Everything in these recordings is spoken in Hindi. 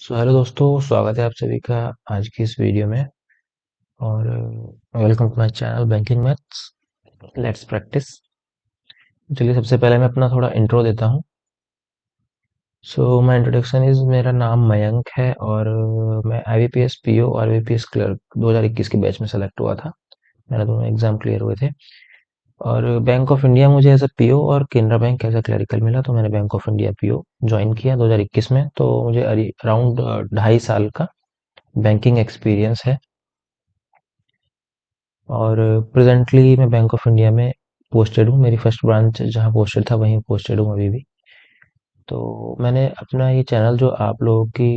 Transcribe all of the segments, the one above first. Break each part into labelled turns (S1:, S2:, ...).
S1: हेलो दोस्तों, स्वागत है आप सभी का आज की इस वीडियो में। और welcome to my channel banking maths. Let's practise. चलिए, सबसे पहले मैं अपना थोड़ा इंट्रो देता हूँ। माय इंट्रोडक्शन इज, मेरा नाम मयंक है और मैं आईबीपीएस पीओ और आईबीपीएस क्लर्क 2021 के बैच में सेलेक्ट हुआ था। मेरा दोनों एग्जाम क्लियर हुए थे। और बैंक ऑफ इंडिया मुझे एज अ पीओ और Canara Bank as a clerical मिला, तो मैंने Bank of India PO join किया 2021 में। तो मुझे अराउंड 2.5 साल का बैंकिंग एक्सपीरियंस है। और प्रेजेंटली मैं बैंक ऑफ इंडिया में पोस्टेड हूँ। मेरी फर्स्ट ब्रांच जहाँ पोस्टेड था वहीं पोस्टेड हूँ अभी भी। तो मैंने अपना ये चैनल जो आप लोगों की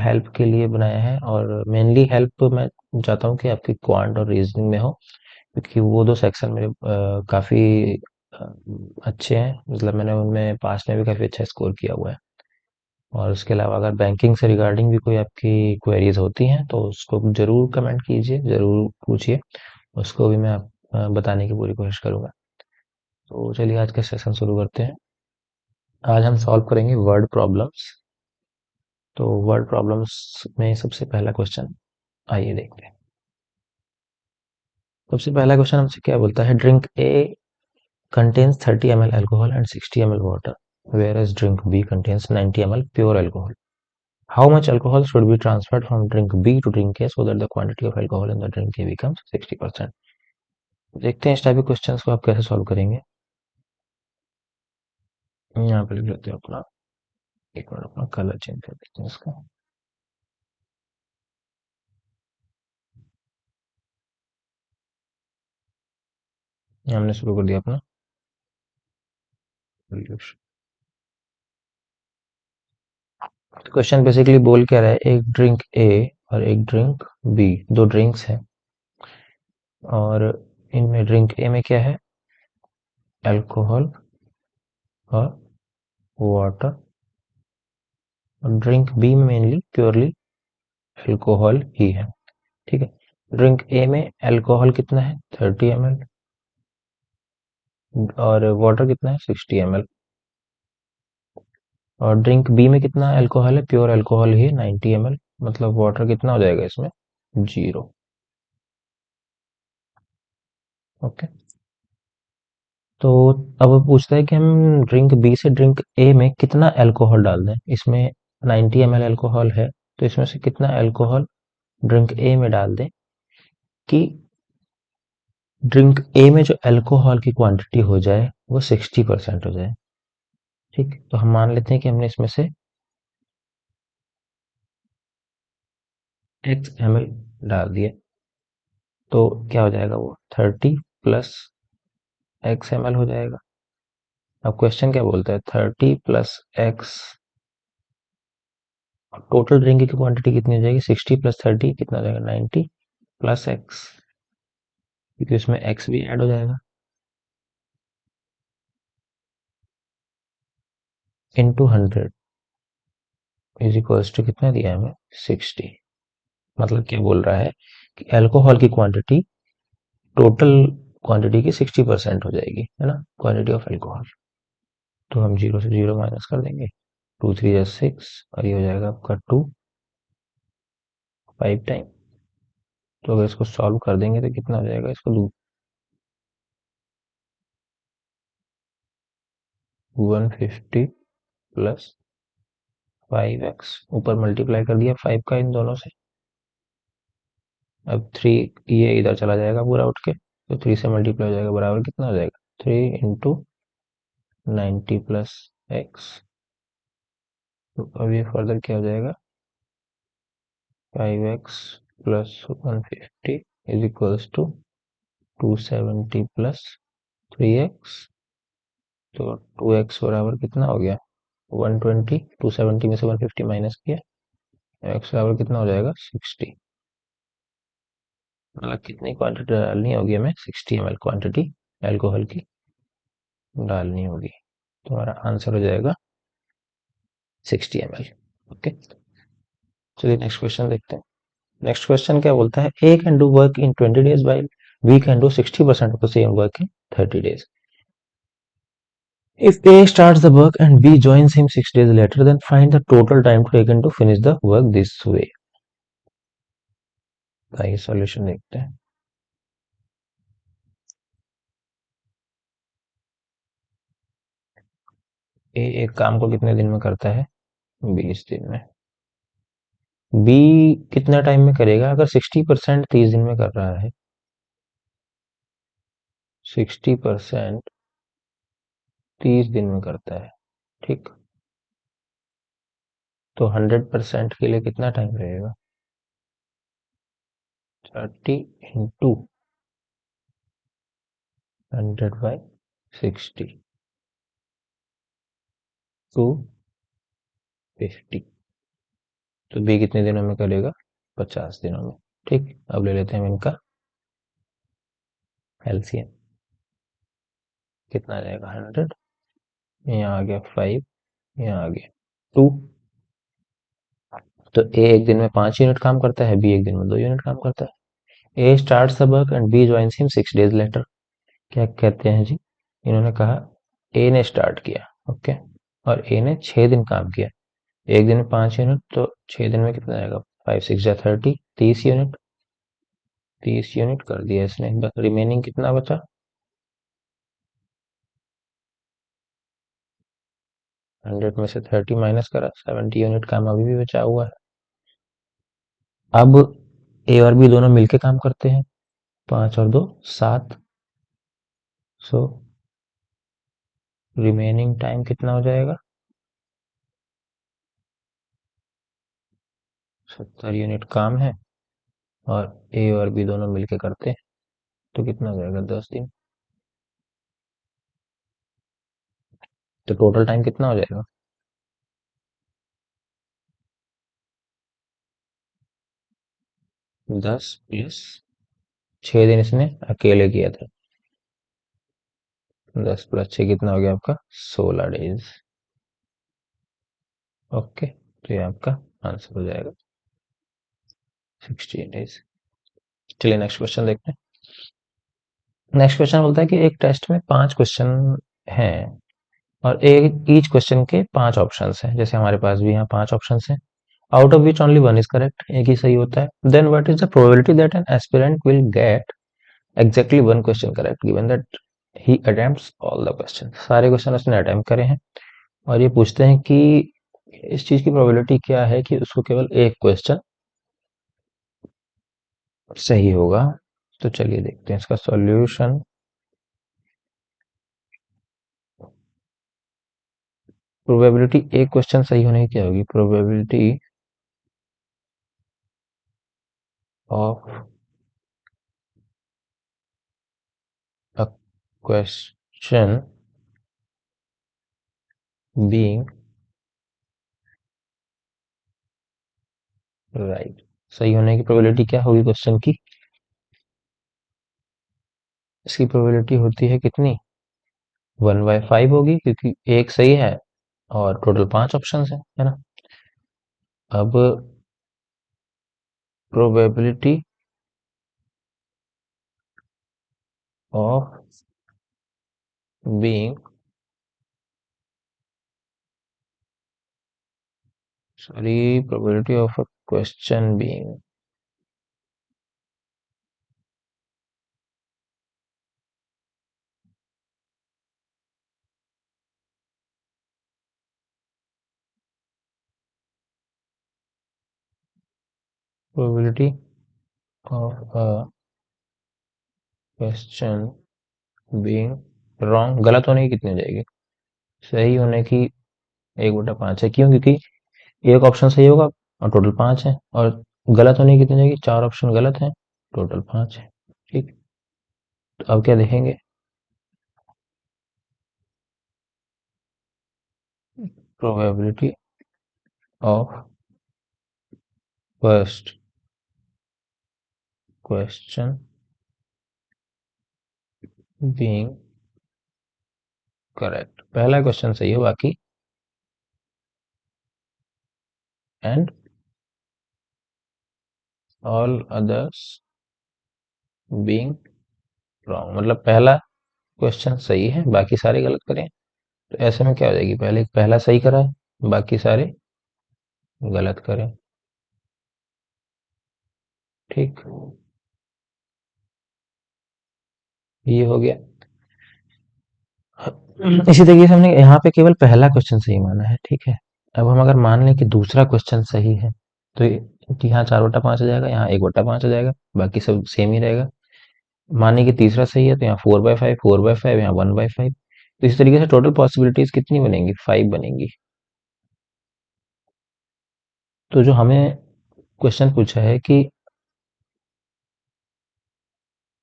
S1: हेल्प के लिए बनाया है, और मेनली हेल्प मैं चाहता हूँ कि आपकी क्वांट और रीजनिंग में हो, क्योंकि वो दो सेक्शन मेरे काफ़ी अच्छे हैं। मतलब मैंने उनमें पास्ट में भी काफ़ी अच्छा स्कोर किया हुआ है। और उसके अलावा अगर बैंकिंग से रिगार्डिंग भी कोई आपकी क्वेरीज होती हैं तो उसको ज़रूर कमेंट कीजिए, ज़रूर पूछिए। उसको भी मैं बताने की पूरी कोशिश करूंगा। तो चलिए, आज का सेशन शुरू करते हैं। आज हम सॉल्व करेंगे वर्ड प्रॉब्लम्स। तो वर्ड प्रॉब्लम्स में सबसे पहला क्वेश्चन, आइए देखते हैं। सबसे पहला क्वेश्चन हमसे क्या बोलता है? Drink A contains 30 ml alcohol and 60 ml water, whereas drink B contains 90 ml pure alcohol. How much alcohol should be transferred from drink B to drink A so that the quantity of alcohol in the drink A becomes 60%? देखते हैं इस टाइप के क्वेश्चंस को आप कैसे सॉल्व करेंगे। यहाँ पे लिख लेते हैं अपना, एक मिनट, अपना कलर चेंज कर देते हैं इसका। ये हमने शुरू कर दिया अपना सॉल्यूशन। क्वेश्चन बेसिकली बोल क्या रहा है? एक ड्रिंक ए और एक ड्रिंक बी, दो ड्रिंक्स हैं। और इनमें ड्रिंक ए में क्या है? अल्कोहल और वाटर। और ड्रिंक बी में मेनली प्योरली अल्कोहल ही है। ठीक है। ड्रिंक ए में अल्कोहल कितना है? 30 ml। और वाटर कितना है? 60 ml। और ड्रिंक बी में कितना अल्कोहल है? प्योर अल्कोहल ही 90 ml। मतलब वाटर कितना हो जाएगा इसमें? 0। ओके। तो अब वो पूछता है कि हम ड्रिंक बी से ड्रिंक ए में कितना अल्कोहल डाल दें। इसमें 90 ml अल्कोहल है, तो इसमें से कितना अल्कोहल ड्रिंक ए में डाल दें कि ड्रिंक ए में जो अल्कोहल की क्वांटिटी हो जाए वो 60% हो जाए। ठीक, तो हम मान लेते हैं कि हमने इसमें से x ml डाल दिया। तो क्या हो जाएगा? वो 30 प्लस x ml हो जाएगा। अब क्वेश्चन क्या बोलता है? 30 प्लस एक्स, टोटल ड्रिंक की क्वांटिटी कितनी हो जाएगी? 60 प्लस 30 कितना हो जाएगा? 90 प्लस एक्स, क्योंकि उसमें एक्स भी ऐड हो जाएगा, इंटू 100 इज इक्वल्स टू कितना दिया है हमें? 60। मतलब क्या बोल रहा है कि अल्कोहल की क्वांटिटी टोटल क्वांटिटी की 60% हो जाएगी, है ना, क्वांटिटी ऑफ अल्कोहल। तो हम जीरो से जीरो माइनस कर देंगे। 2 3 या 6, और ये हो जाएगा आपका 2 5 टाइम। तो अगर इसको सॉल्व कर देंगे तो कितना हो जाएगा? इसको 150 प्लस 5x, ऊपर मल्टीप्लाई कर दिया 5 का इन दोनों से। अब 3, ये इधर चला जाएगा पूरा उठ के, तो 3 से मल्टीप्लाई हो जाएगा, बराबर कितना हो जाएगा? 3 इंटू 90 प्लस एक्स। तो अब ये फर्दर क्या हो जाएगा? 5x plus 150 is equals to 270 plus 3x। तो 2x बराबर कितना हो गया? 120। 270 में से 150 माइनस किया, x बराबर कितना हो जाएगा? 60। मतलब कितनी क्वांटिटी डालनी होगी हमें? 60 ml क्वांटिटी अल्कोहल की डालनी होगी। तो हमारा आंसर हो जाएगा 60 ml। ओके, चलिए नेक्स्ट क्वेश्चन देखते हैं। नेक्स्ट क्वेश्चन क्या बोलता है? A can do work in 20 days while B can do 60% of the same work in 30 days। If A starts the work and B joins him 6 days later, then find the total time taken to finish the work this way. आइए सॉल्यूशन देखते हैं। ए एक काम को कितने दिन में करता है? 20 दिन में। बी कितना टाइम में करेगा? अगर 60% 30 दिन में कर रहा है, 60% 30 दिन में करता है, ठीक। तो 100% के लिए कितना टाइम रहेगा? 30 × 100/60 टू 50। तो बी कितने दिनों में करेगा? 50 दिनों में, ठीक। अब ले लेते हैं हम इनका एलसीएम। कितना आ जाएगा? 100, यहाँ आ गया 5, यहाँ आ गया 2। तो ए एक दिन में 5 यूनिट काम करता है, बी एक दिन में 2 यूनिट काम करता है। A start the work and B joins him 6 days later. क्या कहते हैं जी? इन्होंने कहा ए ने स्टार्ट किया, ओके, और ए ने 6 दिन काम किया। एक दिन में 5 यूनिट, तो 6 दिन में कितना आएगा? 5 6 जा 30, 30 यूनिट। 30 यूनिट कर दिया इसने, बस रिमेनिंग कितना बचा? 100 में से 30 माइनस करा, 70 यूनिट काम अभी भी बचा हुआ है। अब ए और बी दोनों मिलके काम करते हैं, 5 और 2 7, सो रिमेनिंग टाइम कितना हो जाएगा? 70 यूनिट काम है और ए और बी दोनों मिलके करते हैं, तो कितना हो जाएगा? 10 दिन। तो टोटल टाइम कितना हो जाएगा? 10 + 6 दिन इसने अकेले किया था। 10 + 6 कितना हो गया आपका? 16 डेज। ओके, तो ये आपका आंसर हो जाएगा 16 डेज। चलिए नेक्स्ट क्वेश्चन देखते हैं। नेक्स्ट क्वेश्चन बोलता है कि एक टेस्ट में 5 क्वेश्चन हैं और एक ईच क्वेश्चन के 5 ऑप्शंस हैं। जैसे हमारे पास भी यहाँ 5 ऑप्शंस हैं, out of which only one is correct, एक ही सही होता है। Then what is the probability that an aspirant will get exactly one question correct given that he attempts all the question. सारे क्वेश्चन उसने अटेम्प्ट करे हैं और ये पूछते हैं कि इस चीज की प्रोबेबिलिटी क्या है कि उसको केवल एक क्वेश्चन सही होगा। तो चलिए देखते हैं इसका सॉल्यूशन। प्रोबेबिलिटी एक क्वेश्चन सही होने की क्या होगी? Probability of a question being right. सही होने की प्रोबेबिलिटी क्या होगी क्वेश्चन की? इसकी प्रोबेबिलिटी होती है कितनी? 1/5 होगी, क्योंकि एक सही है और टोटल 5 ऑप्शन है ना। अब probability of being sorry probability of a question being probability of a question being wrong, गलत होने की कितनी हो जाएगी? सही होने की 1/5 है। क्यों? क्योंकि एक ऑप्शन सही होगा और टोटल 5 है, और गलत होने की कितनी हो जाएगी? 4 ऑप्शन गलत हैं, टोटल 5 है, ठीक। तो अब क्या देखेंगे? Probability of first question being correct, पहला क्वेश्चन सही हो, बाकी and all others being wrong. मतलब पहला क्वेश्चन सही है, बाकी सारे गलत करें, तो ऐसे में क्या हो जाएगी, पहले पहला सही करा है, बाकी सारे गलत करें। ठीक, ये हो गया। इसी तरीके से हमने यहाँ पे केवल पहला क्वेश्चन सही माना है, ठीक है। अब हम अगर मान लें कि दूसरा क्वेश्चन सही है, तो यहाँ 4/5 आ जाएगा, यहाँ 1/5 आ जाएगा, बाकी सब सेम ही रहेगा। माने कि तीसरा सही है, तो यहाँ 4/5, 4/5, यहाँ 1/5। तो इस तरीके से टोटल पॉसिबिलिटीज कितनी बनेंगी, 5 बनेंगी। तो जो हमें क्वेश्चन पूछा है कि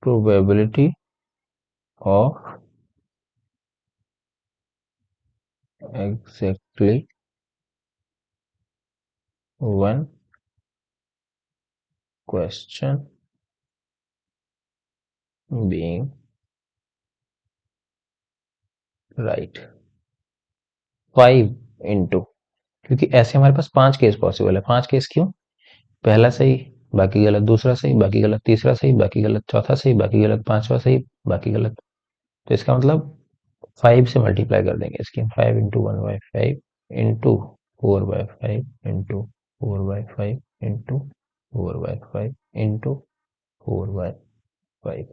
S1: probability of exactly one question being right, 5 into, क्योंकि ऐसे हमारे पास 5 केस पॉसिबल है। 5 केस क्यों, पहला सही, बाकी गलत, दूसरा सही, बाकी गलत, तीसरा सही, बाकी गलत, चौथा सही, बाकी गलत, पांचवा सही, बाकी गलत। तो इसका मतलब 5 से मल्टीप्लाई कर देंगे इसकी, 5 into 1/5 into 4/5 into 4/5 into 4/5 into 4/5।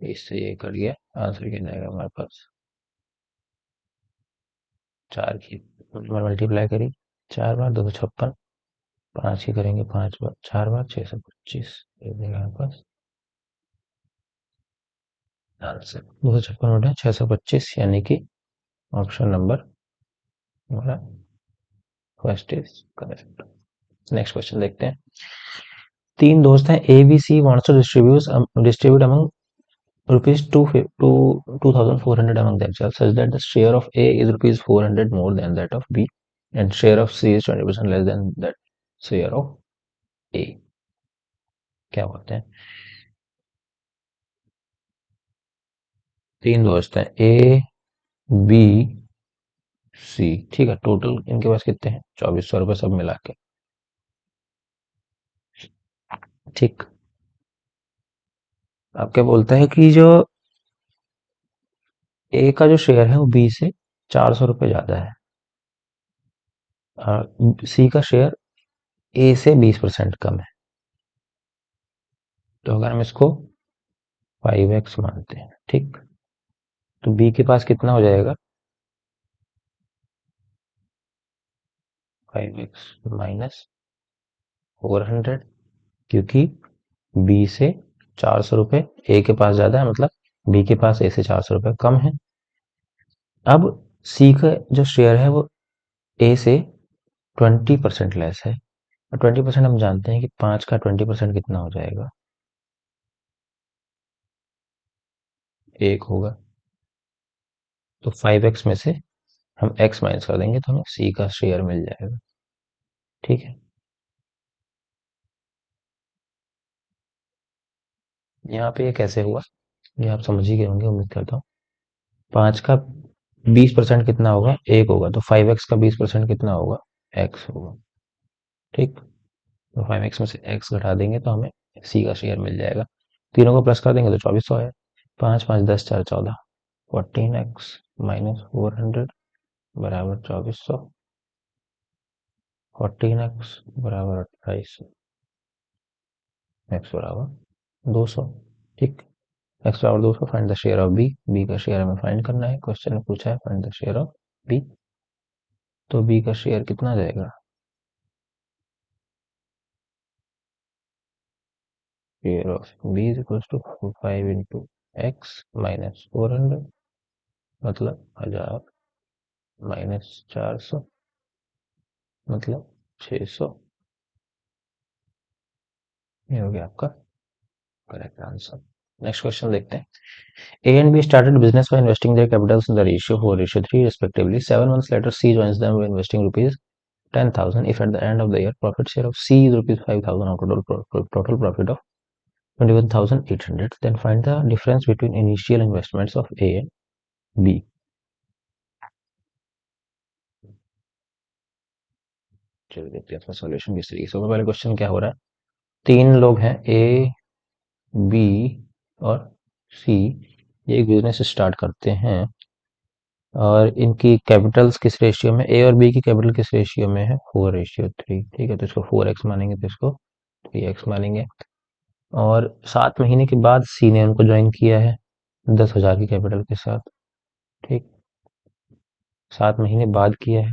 S1: इससे ये कट गया, आंसर क्या आएगा हमारे पास, 4 की मल्टीप्लाई करी, 4 बार 256, 5 की करेंगे 5 बार, 4 बार 625, ये देगा हमारे पास आंसर। 256 625, यानी कि ऑप्शन नंबर हमारा first is correct. Next question देखते हैं। तीन दोस्त हैं, A B C wants to distribute among rupees 2400 among themselves such that the share of A is rupees 400 more than that of B and share of C is 20% less than that share of A। क्या होते हैं, तीन दोस्त हैं, ए बी सी, ठीक है। टोटल इनके पास कितने हैं, 2400 रुपये सब मिला के, ठीक। अब क्या बोलता है कि जो ए का जो शेयर है वो बी से 400 रुपये ज्यादा है, और सी का शेयर ए से 20% कम है। तो अगर हम इसको 5x मानते हैं, ठीक, तो बी के पास कितना हो जाएगा, 5x माइनस 400, क्योंकि बी से 400 रुपये ए के पास ज्यादा है, मतलब बी के पास ए से 400 रुपये कम है। अब सी का जो शेयर है वो ए से 20% लेस है, और 20% हम जानते हैं कि 5 का 20% कितना हो जाएगा, 1 होगा। तो 5x में से हम x माइनस कर देंगे तो हमें सी का शेयर मिल जाएगा, ठीक है। यहाँ पे ये कैसे हुआ, ये आप समझ ही गए होंगे, उम्मीद करता हूँ। 5 का 20% कितना होगा, 1 होगा, तो 5x का 20% कितना होगा, x होगा, ठीक। तो 5x में से x घटा देंगे तो हमें सी का शेयर मिल जाएगा। तीनों को प्लस कर देंगे तो 2400 है। 5 5 10 4 14, 14x माइनस 400 बराबर 2400, 14x बराबर 2800, x बराबर 200, ठीक। x बराबर 200, find the share of B, B का शेयर हमें फाइंड करना है, क्वेश्चन में पूछा है find the share of B. तो बी का शेयर कितना जाएगा, share of B is equal to 5 into x minus 400, मतलब 1000 माइनस 400, मतलब 600। ये हो गया आपका करेक्ट आंसर। नेक्स्ट क्वेश्चन देखते हैं। A and B started business by investing their capitals in the ratio 4:3 respectively. 7 months later, C joins them by investing rupees 10,000. If at the end of the year, profit share of C is rupees 5,000 out of total profit of 21,800, then find the difference between initial investments of A and B. चलिए देखते हैं इसमें सॉल्यूशन किस तरीके से होगा। पहले क्वेश्चन क्या हो रहा है, तीन लोग हैं, ए बी और सी, ये एक बिजनेस स्टार्ट करते हैं और इनकी कैपिटल्स किस रेशियो में, ए और बी की कैपिटल किस रेशियो में है, 4:3। ठीक है, तो इसको 4x मानेंगे, तो इसको 3x मानेंगे। और 7 महीने के बाद सी ने उनको ज्वाइन किया है 10,000 की कैपिटल के साथ। ठीक, 7 महीने बाद किया है।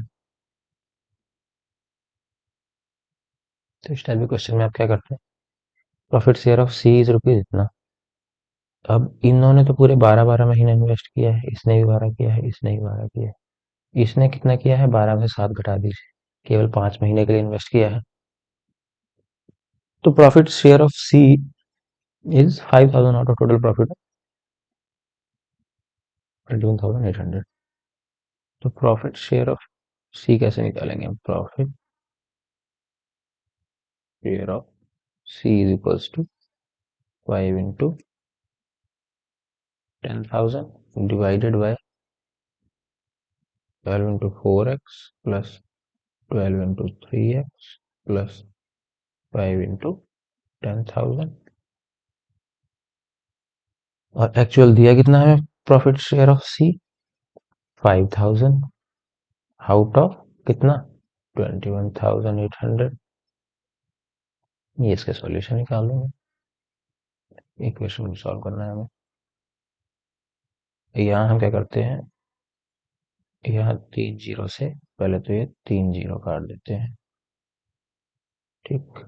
S1: तो इस टाइप के क्वेश्चन में आप क्या करते हैं, profit share of C is rupees इतना। अब इन्होंने तो पूरे 12-12 महीने इन्वेस्ट किया है, इसने भी 12 किया है, इसने भी 12 किया है। इसने कितना किया है, 12 में 7 घटा दीजिए, केवल 5 महीने के लिए इन्वेस्ट किया है। तो profit share of C is 5,000 out of total profit 21,800। तो प्रॉफिट शेयर ऑफ सी कैसे निकालेंगे, profit share of C is equals to 5 into 10,000 divided by 12 into 4x plus 12 into 3x plus 5 into 10,000। और एक्चुअल दिया कितना है profit share of C, 5,000 out of कितना, 21,800। ये इसके सॉल्यूशन निकाल देंगे, इक्वेशन को सॉल्व करना है हमें। यहाँ हम क्या करते हैं, यहाँ 3 जीरो से पहले तो ये 3 जीरो काट देते हैं। ठीक,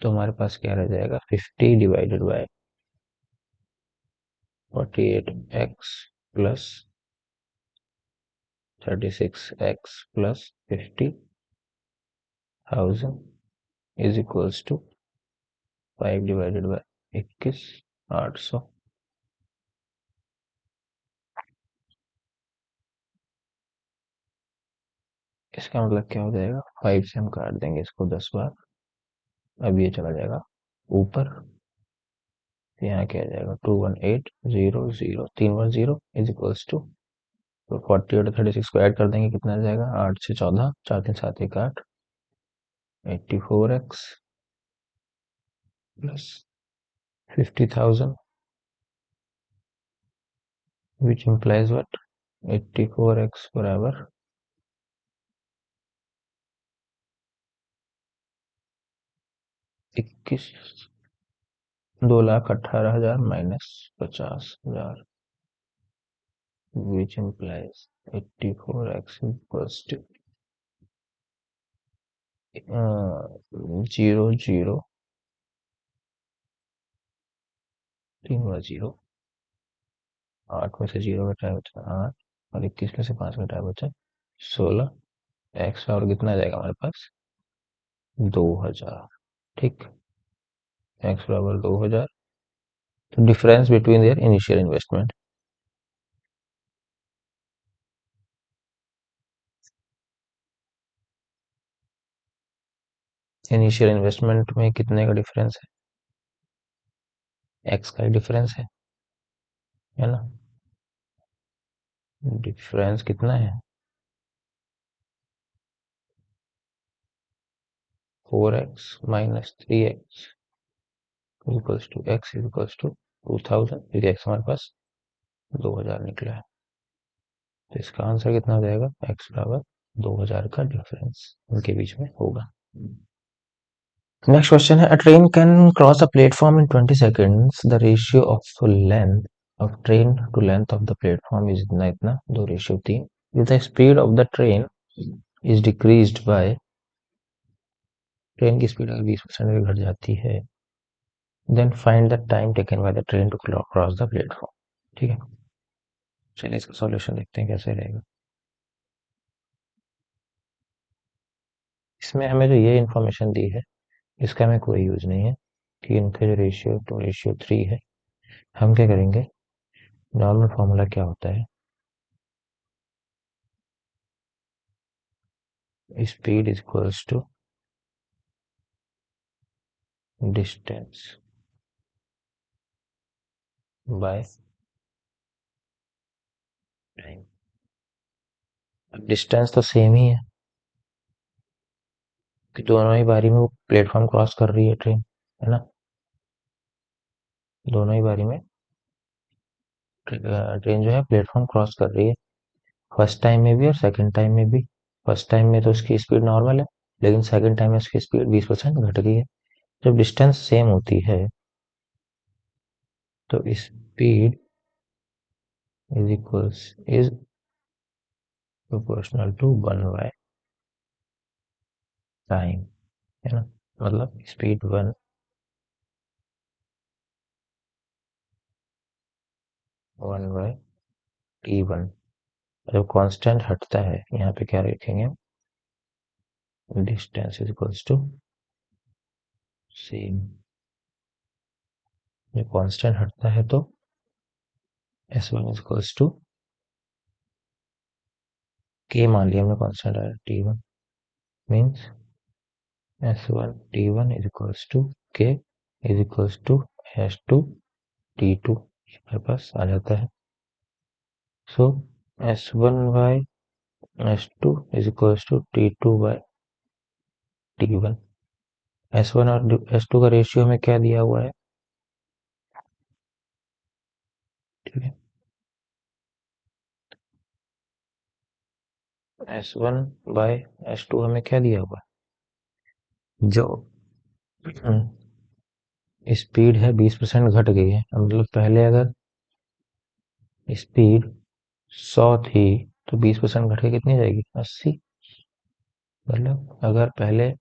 S1: तो हमारे पास क्या रह जाएगा, 50 divided by 48x plus 36x plus 50,000 is equals to 5 divided by 21,800। इसका मतलब क्या हो जाएगा, 5 से हम काट देंगे इसको 10 बार। अब ये चला जाएगा ऊपर, तो यहाँ क्या आ जाएगा, 218,0,0 310 इज इक्वल्स टू, तो 48 और 36 को ऐड कर देंगे, कितना आ जाएगा, 8 से 14, 4 3 7 1 8, 84x plus 50,000 which implies what, 84x बराबर 21, 2,18,000 minus 50,000 which implies 84x equals to 0 0 3 व 0, 8 में से 0 घटाया बचा 8, और 21 में से 5 घटाया बचा 16, एक्स और कितना आ जाएगा हमारे पास, 2,000। ठीक, एक्स बराबर 2,000। तो difference between their initial investment, initial investment में कितने का डिफरेंस है, एक्स का ही डिफरेंस है ना। डिफरेंस कितना है, 4x minus 3x equals to x equals to 2,000, क्योंकि एक्स हमारे पास 2,000 निकला है। तो इसका आंसर कितना हो जाएगा, एक्स बराबर 2,000 का डिफरेंस उनके बीच में होगा। नेक्स्ट क्वेश्चन है, a train can cross a platform in 20 seconds, the ratio of length of train to length of the platform is इतना इतना, 2:3। If the speed of the train is decreased by, train की स्पीड अगर 20% घट जाती है, then find the time taken by the train to cross the platform. ठीक है, चलिए इसका सॉल्यूशन देखते हैं कैसे रहेगा। इसमें हमें जो ये इन्फॉर्मेशन दी है, इसका हमें कोई यूज नहीं है कि इनका जो रेशियो 2:3 है। हम क्या करेंगे, नॉर्मल फॉर्मूला क्या होता है, speed is equals to distance by time. Distance तो सेम ही है कि दोनों ही बारी में वो प्लेटफॉर्म क्रॉस कर रही है ट्रेन, है ना, दोनों ही बारी में ट्रेन जो है प्लेटफॉर्म क्रॉस कर रही है, फर्स्ट टाइम में भी और सेकंड टाइम में भी। फर्स्ट टाइम में तो उसकी स्पीड नॉर्मल है, लेकिन सेकंड टाइम में उसकी स्पीड 20% घट गई है। जब डिस्टेंस सेम होती है तो speed is proportional to 1 by time, है ना। मतलब स्पीड 1/t1। जब कांस्टेंट हटता है, यहाँ पे क्या लिखेंगे, distance is equals to same. जब कांस्टेंट हटता है तो s1 is equals to k, मान लिया हमने कांस्टेंट आया t1, means s1 t1 is equals to k is equals to s2 t2, हमारे पास आ जाता है। सो s1/s2 is equals to t2/t1। s1 और s2 का रेशियो हमें क्या दिया हुआ है, ठीक है। s1/s2 हमें क्या दिया हुआ है, जो स्पीड है 20% घट गई है। मतलब पहले अगर स्पीड 100 थी तो 20% घट के कितनी जाएगी, 80। मतलब अगर पहले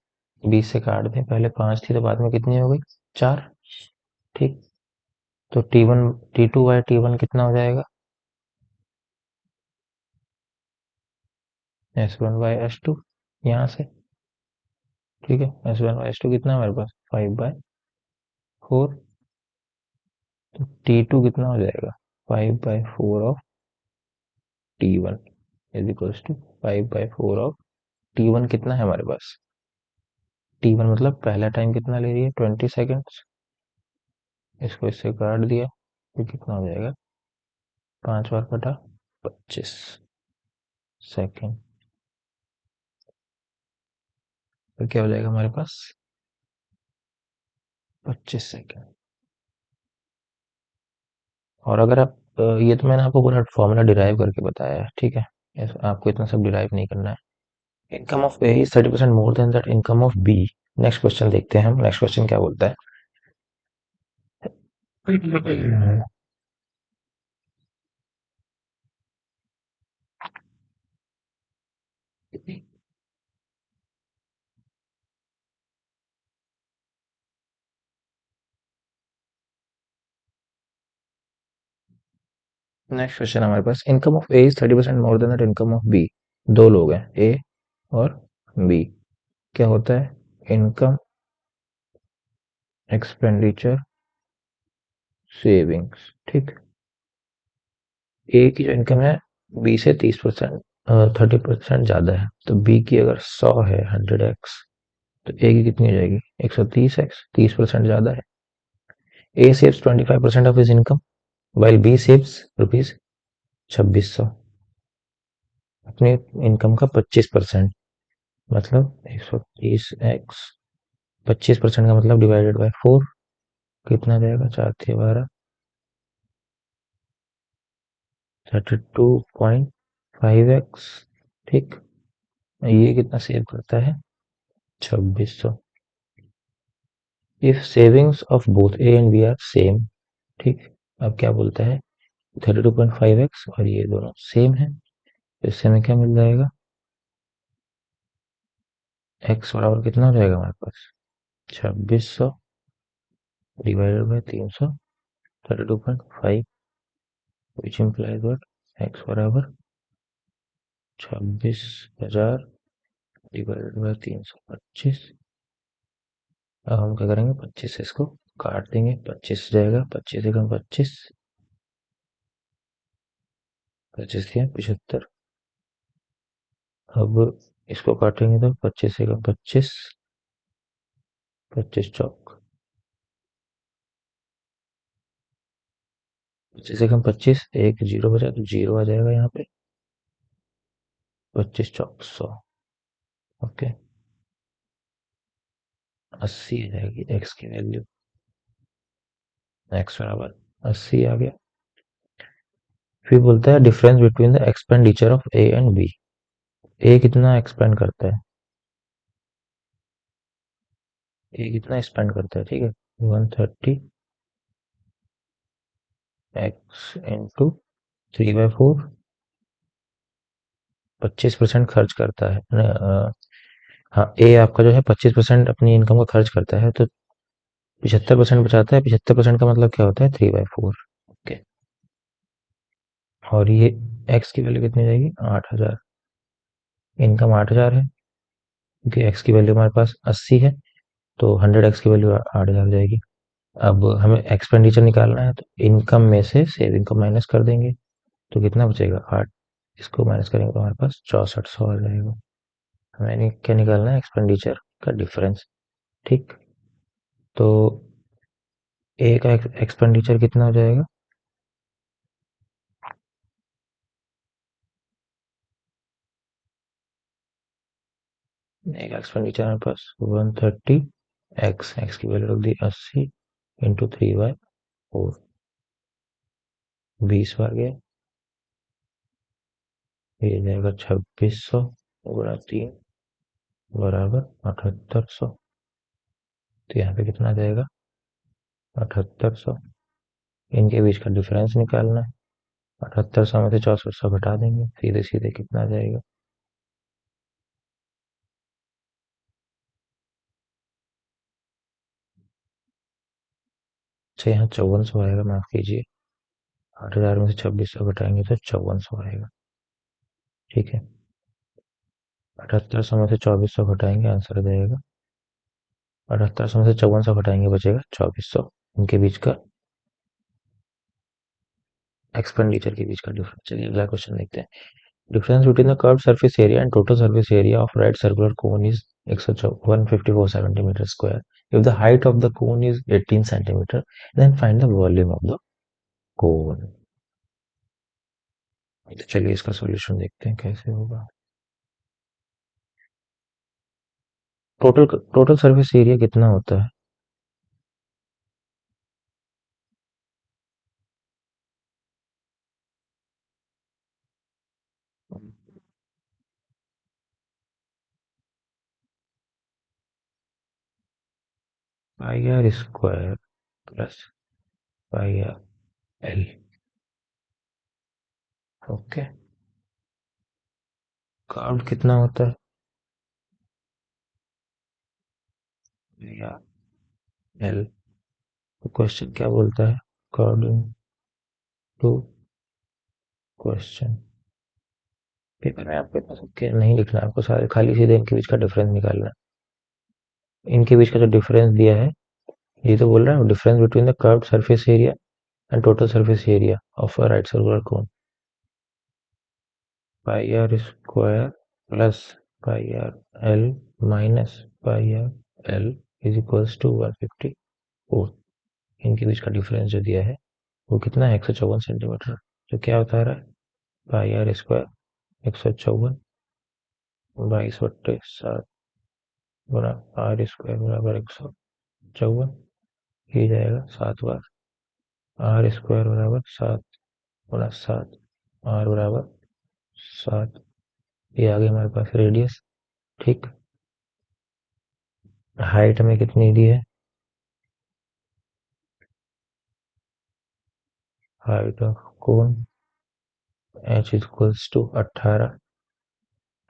S1: 20 से काट दें, पहले 5 थी तो बाद में कितनी हो गई, 4। ठीक। तो T2/T1 कितना हो जाएगा, S1/S2, यहाँ से। ठीक है, S1/S2 कितना है हमारे पास, 5/4। तो T2 कितना हो जाएगा, 5/4 of T1 is equals to 5/4 of T1। कितना है हमारे पास, T1 मतलब पहला टाइम कितना ले रही है, 20 सेकेंड्स। इसको इससे काट दिया तो कितना हो जाएगा, 5 बार बटा 25 सेकेंड। तो क्या हो जाएगा हमारे पास, 25 सेकेंड। और अगर आप ये तो मैंने आपको पूरा फॉर्मूला डिराइव करके बताया है, ठीक है। आपको इतना सब डिराइव नहीं करना है। Income of A is 30% more than that income of B. Next question देखते हैं हम। नेक्स्ट क्वेश्चन क्या बोलता है। नेक्स्ट क्वेश्चन हमारे पास, income of A is 30% more than that income of B. दो लोग हैं, ए और बी। क्या होता है, इनकम, एक्सपेंडिचर, सेविंग्स। ठीक। ए की जो इनकम है बी से 30%, 30% ज्यादा है। तो बी की अगर 100 है, 100x, तो ए की कितनी हो जाएगी, 130x, 30% ज्यादा है। A saves 25% of his income while B saves ₹2600। अपने इनकम का 25%, मतलब 130x, 25% का मतलब डिवाइडेड बाय 4, कितना जाएगा, 4 × 32.5x। ठीक। ये कितना सेव करता है, 2600। If savings of both A and B are same. ठीक। अब क्या बोलता है, 32.5x और ये दोनों सेम है, तो इससे हमें क्या मिल जाएगा, x बराबर कितना हो जाएगा हमारे पास, 2600 divided by 300, 32.5, which implies what, x बराबर 26,000 डिवाइडेड बाय 325। अब हम क्या करेंगे, 25 से इसको काट देंगे, 25 जाएगा, 25 से कम 25, 25 के 75। अब इसको काटेंगे तो 25 से कम 25, 25 चौक, 25 से कम 25, एक जीरो बचा तो जीरो आ जाएगा यहाँ पे, 25 चौक 100। ओके, 80 आ जाएगी एक्स की वैल्यू। एक्स बराबर 80 आ गया। फिर बोलता है difference between the expenditure of A and B. A कितना एक्सपेंड करता है, ए कितना स्पेंड करता है, ठीक है। 130 एक्स इंटू 3/4, 25% खर्च करता है हाँ, ए आपका जो है 25% अपनी इनकम का खर्च करता है, तो 75% बचाता है। 75% का मतलब क्या होता है, 3/4। ओके। और ये एक्स की वैल्यू कितनी जाएगी, 8,000। इनकम 8,000 है, क्योंकि एक्स की वैल्यू हमारे पास 80 है, तो 100x की वैल्यू 8,000 हो जाएगी। अब हमें एक्सपेंडिचर निकालना है, तो इनकम में से सेविंग को माइनस कर देंगे, तो कितना बचेगा, 8। इसको माइनस करेंगे तो हमारे पास 6400 आ जाएगा। हमें क्या निकालना है, एक्सपेंडिचर का डिफरेंस, ठीक। तो ए का एक्सपेंडिचर कितना हो जाएगा, ए का एक्सपेंडिचर हमारे पास 130 एक्स की वैल्यू रख दी 80 इंटू 3/4, 20 बार गया, ये जाएगा 2600 गुणा 3 बराबर 7800। तो यहाँ पे कितना आ जाएगा, 7800। इनके बीच का डिफरेंस निकालना है, 7800 में से 6400 घटा देंगे, सीधे सीधे कितना आ जाएगा, अच्छा यहाँ 5400 आएगा, माफ कीजिए। 8,000 में से 2600 घटाएंगे तो 5400 आएगा, ठीक है। 7800 में से 2400 घटाएंगे, आंसर आ जाएगा 7800 में से 5400 घटाएंगे, बचेगा 2400। इनके बीच का एक्सपेंडिचर के बीच का डिफरेंस। चलिए अगला क्वेश्चन देखते हैं। Difference between the curve surface area and total surface area of right circular cone is 154 centimetre square. If the height of the cone is 18 centimetre, then find the volume of the cone. तो चलिए इसका सॉल्यूशन देखते हैं कैसे होगा। टोटल सरफेस एरिया कितना होता है, pi r square plus pi r l. Okay. Curve कितना होता है, या एल। तो क्वेश्चन क्या बोलता है, अकॉर्डिंग टू क्वेश्चन। पेपर में आपको इतना सब नहीं लिखना, आपको सारे खाली सीधे इनके बीच का डिफरेंस निकालना है। इनके बीच का जो डिफरेंस दिया है, ये तो बोल रहा है difference between the curved surface area and total surface area of a right circular cone. Pi r square plus pi r l minus pi r l is equals to 154। इनके बीच का डिफरेंस जो दिया है वो कितना है, 154 सेंटीमीटर। तो क्या बता रहा है, पाई आर स्क्वायर 154 22/7 गुना आर स्क्वायर बराबर 154। ये जाएगा 7 बार, आर स्क्वायर बराबर 7 गुना 7, आर बराबर 7। ये आ गई हमारे पास रेडियस, ठीक। हाइट हमें कितनी दी है, height of cone h equals to 18।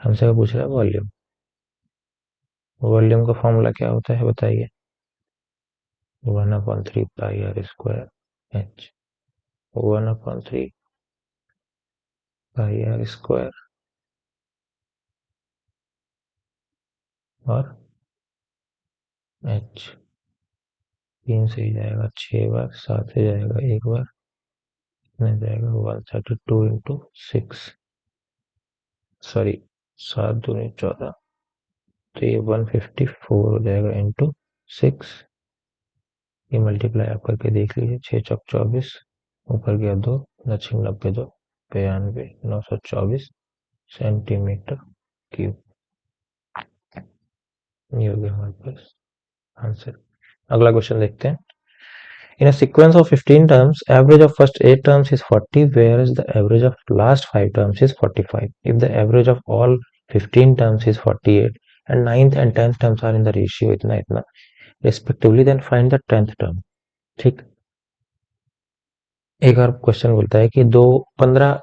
S1: हमसे क्या पूछ रहा है, वॉल्यूम। वॉल्यूम का फॉर्मूला क्या होता है बताइए, 1/3 pi r square h. 1/3 pi r square और एच। 3 से ही जाएगा 6 बार, 7 से जाएगा 1 बार, कितना जाएगा 132 इंटू 6, सॉरी 7 दूनी 14। तो ये 154 हो जाएगा इंटू 6। ये मल्टीप्लाई आप करके देख लीजिए, 6 चौक 24, ऊपर गया 2, दक्षिण 92, 92 924 सेंटीमीटर क्यूब। ये हो गया हमारे पास आंसर। अगला क्वेश्चन देखते हैं। In a sequence of 15 terms, average of first 8 terms is 40, whereas the average of last 5 terms is 45. If the average of all 15 terms is 48 and ninth and 10th terms are in the ratio इतना इतना respectively, then find the 10th term. ठीक, एक और क्वेश्चन बोलता है कि 15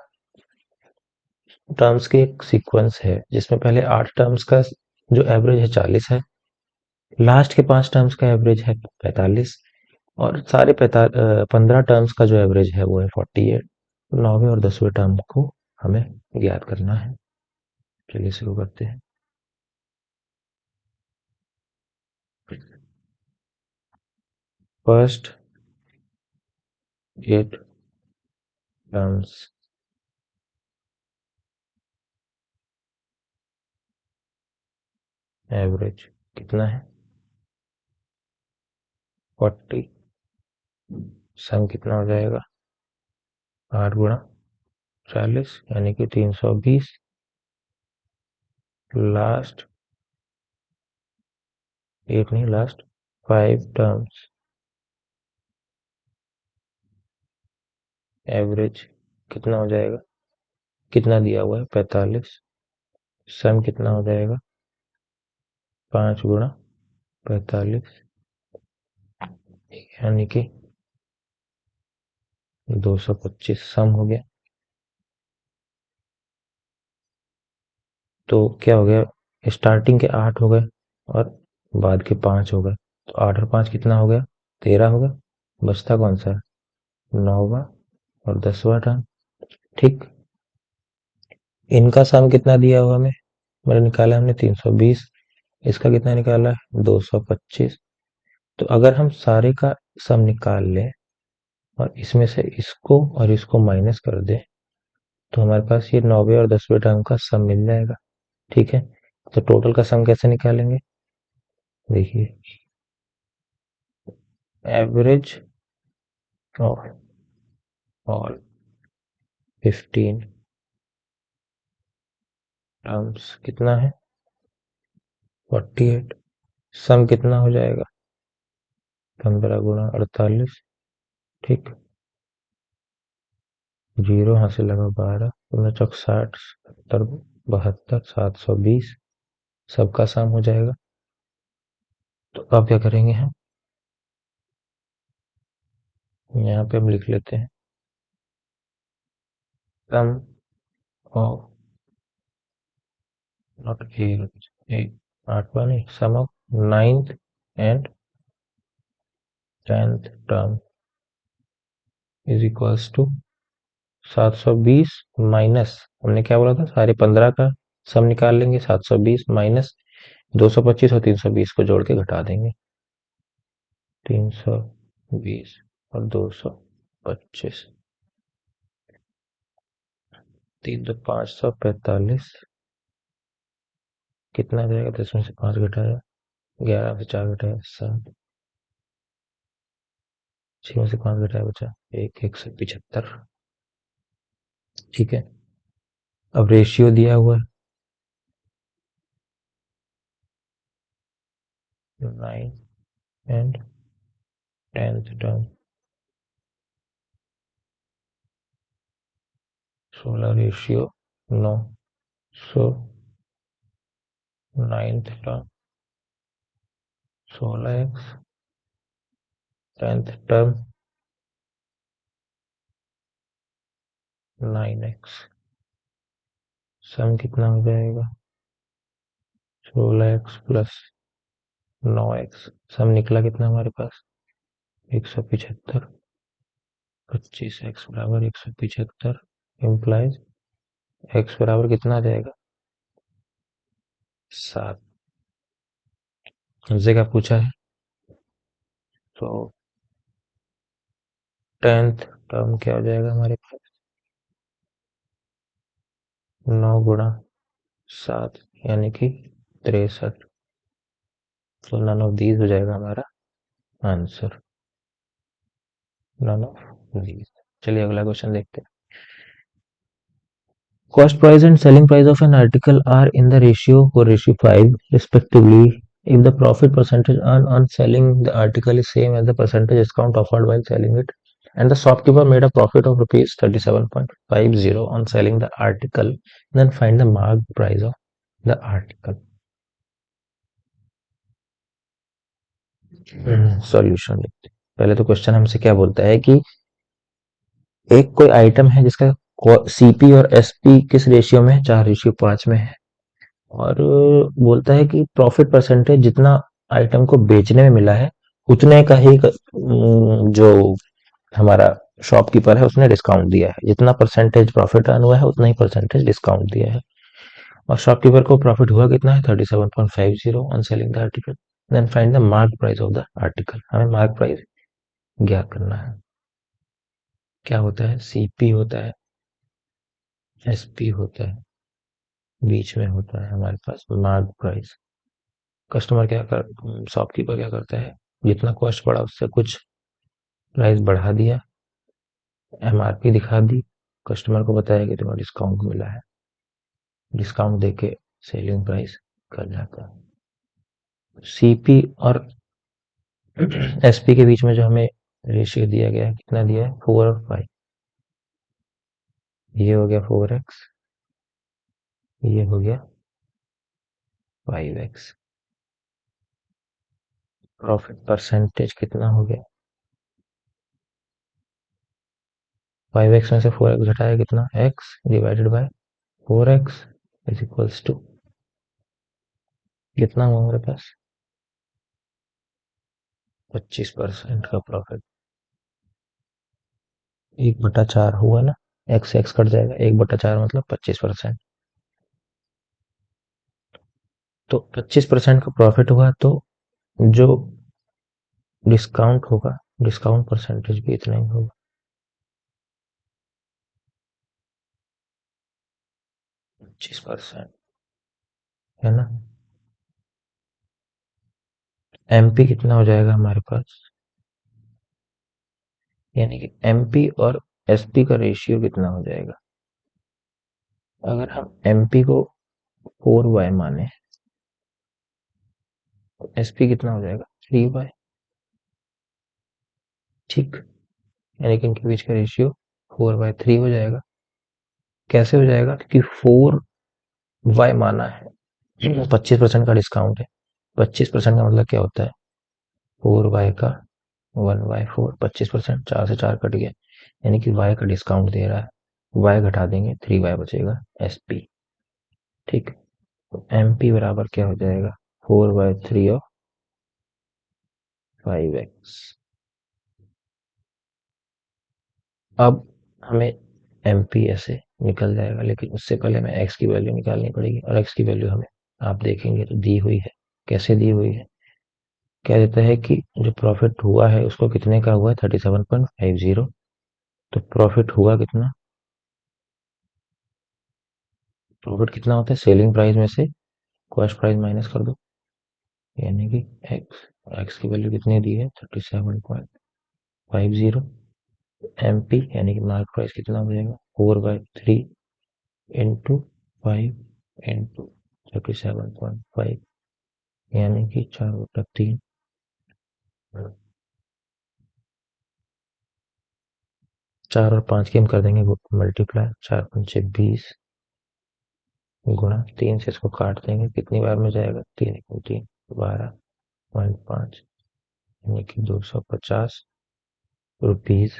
S1: टर्म्स की एक सीक्वेंस है जिसमें पहले 8 टर्म्स का जो एवरेज है 40 है, लास्ट के 5 टर्म्स का एवरेज है 45 और सारे 15 टर्म्स का जो एवरेज है वो है 48। 9वें और 10वें टर्म को हमें ज्ञात करना है। चलिए शुरू करते हैं। फर्स्ट 8 टर्म्स एवरेज कितना है 40, सम कितना हो जाएगा 8 गुणा 40 यानी कि 320, लास्ट 8 नहीं लास्ट 5 टर्म्स एवरेज कितना हो जाएगा, कितना दिया हुआ है 45, सम कितना हो जाएगा 5 गुणा 45 यानी कि 225 सम हो गया। तो क्या हो गया, स्टार्टिंग के 8 हो गए और बाद के 5 हो गए, तो 8 और 5 कितना हो गया 13 हो गया, बचता कौन सा है 9वां और 10वां टर्म। ठीक, इनका सम कितना दिया हुआ हमें, मतलब निकाला हमने 320, इसका कितना निकाला है 225। तो अगर हम सारे का सम निकाल लें और इसमें से इसको और इसको माइनस कर दें तो हमारे पास ये 9वें और 10वें टर्म का सम मिल जाएगा। ठीक है, तो टोटल का सम कैसे निकालेंगे, देखिए एवरेज ऑफ ऑल 15 टर्म्स कितना है 48, सम कितना हो जाएगा 15 गुणा 48। ठीक, जीरो यहाँ से लगा 12, 15 चौक 60, 70, 72, 720, सबका सम हो जाएगा। तो अब क्या करेंगे हम, यहाँ पे हम लिख लेते हैं सम ऑफ नॉट ए 8वां नहीं, sum of 9th and 10th term is equals to 720 minus, हमने क्या बोला था सारे 15 का सम निकाल लेंगे, 720 माइनस 225 और 320 को जोड़ के घटा देंगे, 320 और 225, 3 तो 545, कितना आ जाएगा 10 में से 5 घटाया 11 से 4 घटाया 7, 6 में से 5 घटाया बचा 175। ठीक है, अब रेशियो दिया हुआ है 9 and 10th term, 16 ratio 9, so 9th term 16x, 10th term 9x, सम कितना हो जाएगा 16x प्लस 9x, सम निकला कितना हमारे पास 175, 25x बराबर 175 इम्प्लाइज x बराबर कितना आ जाएगा 7। हमसे क्या पूछा है, तो 10th टर्म क्या हो जाएगा हमारे पास 9 गुणा 7 यानी कि 63, तो नन ऑफ दीज हो जाएगा हमारा आंसर, नन ऑफ दीज। चलिए अगला क्वेश्चन देखते हैं। Cost price and selling price of an article are in the ratio 4:5 respectively If the profit percentage earned on selling the article is same as the percentage discount offered while selling it, and the shopkeeper made a profit of rupees 37.50 on selling the article, then find the marked price of the article. Solution लिखते हैं। पहले तो क्वेश्चन हमसे क्या बोलता है कि एक कोई आइटम है जिसका सीपी और एसपी किस रेशियो में है, 4:5 में है। और बोलता है कि प्रॉफिट परसेंटेज जितना आइटम को बेचने में मिला है उतने का ही जो हमारा शॉपकीपर है उसने डिस्काउंट दिया है, जितना परसेंटेज प्रॉफिट अर्न हुआ है उतना ही परसेंटेज डिस्काउंट दिया है। और शॉपकीपर को प्रॉफिट हुआ कितना है, 37.50 on selling the article. Then find the mark price of the article, हमें मार्क प्राइस ज्ञात करना है। क्या होता है, सीपी होता है, एसपी होता है, बीच में होता है हमारे पास मार्क प्राइस। कस्टमर क्या कर शॉपकीपर क्या करता है, जितना कॉस्ट बढ़ा उससे कुछ प्राइस बढ़ा दिया, एमआरपी दिखा दी, कस्टमर को बताया कि तुम्हें डिस्काउंट मिला है, डिस्काउंट देके सेलिंग प्राइस कर जाता है। सीपी और एसपी के बीच में जो हमें रेशियो दिया गया है, कितना दिया है, 4 और 5। ये हो गया 4x, ये हो गया 5x। प्रॉफिट परसेंटेज कितना हो गया, 5x में से 4x घटाया कितना, x divided by 4x is equals to कितना हुआ हमारे पास, 25% का प्रॉफिट। 1/4 हुआ ना, एक्स एक्स कट जाएगा, 1/4 मतलब 25%। तो 25% का प्रॉफिट हुआ, तो जो डिस्काउंट होगा, डिस्काउंट परसेंटेज भी इतना ही होगा, 25%, है ना। एमपी कितना हो जाएगा हमारे पास, यानी कि एमपी और एसपी का रेशियो कितना हो जाएगा। अगर हम एमपी को 4y माने तो एसपी कितना हो जाएगा, 3y। ठीक, यानी कि इनके बीच का रेशियो 4/3 हो जाएगा। कैसे हो जाएगा, क्योंकि 4y माना है, 25% का डिस्काउंट है। 25% का मतलब क्या होता है, 4y का 1/4, 25%, 4 से 4 कट गया, यानी कि y का डिस्काउंट दे रहा है, y घटा देंगे 3y बचेगा एसपी। ठीक, तो एमपी बराबर क्या हो जाएगा, 4/3 ऑफ 5x। अब हमें एमपी ऐसे निकल जाएगा, लेकिन उससे पहले हमें एक्स की वैल्यू निकालनी पड़ेगी, और एक्स की वैल्यू हमें आप देखेंगे तो दी हुई है। कैसे दी हुई है, कह देता है कि जो प्रॉफिट हुआ है उसको कितने का हुआ है, 37.50। तो प्रॉफिट हुआ कितना, प्रॉफिट कितना होता है, सेलिंग प्राइस में से कॉस्ट प्राइस माइनस कर दो, यानी कि एक्स। एक्स की वैल्यू कितनी दी है, 37.50। एमपी यानी कि मार्क प्राइस कितना हो जाएगा, 4/3 इंटू 5 इंटू 37.5, यानी कि 4/3। 4 और 5 की हम कर देंगे मल्टीप्लाई, 4×5 = 20, गुणा 3 से इसको काट देंगे, कितनी बार में जाएगा, 3×3 12.5, यानी कि 250 रुपीज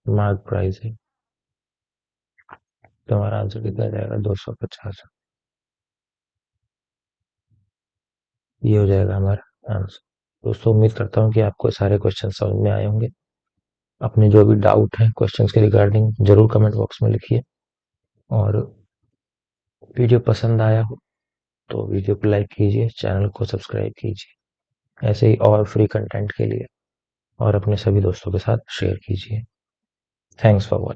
S1: मार्क प्राइस है। तो हमारा आंसर कितना जाएगा, 250। ये हो जाएगा हमारा आंसर। दोस्तों उम्मीद करता हूँ कि आपको सारे क्वेश्चन समझ में आए होंगे। अपने जो भी डाउट है क्वेश्चंस के रिगार्डिंग जरूर कमेंट बॉक्स में लिखिए, और वीडियो पसंद आया हो तो वीडियो को लाइक कीजिए, चैनल को सब्सक्राइब कीजिए, ऐसे ही और फ्री कंटेंट के लिए, और अपने सभी दोस्तों के साथ शेयर कीजिए। Thanks for watching.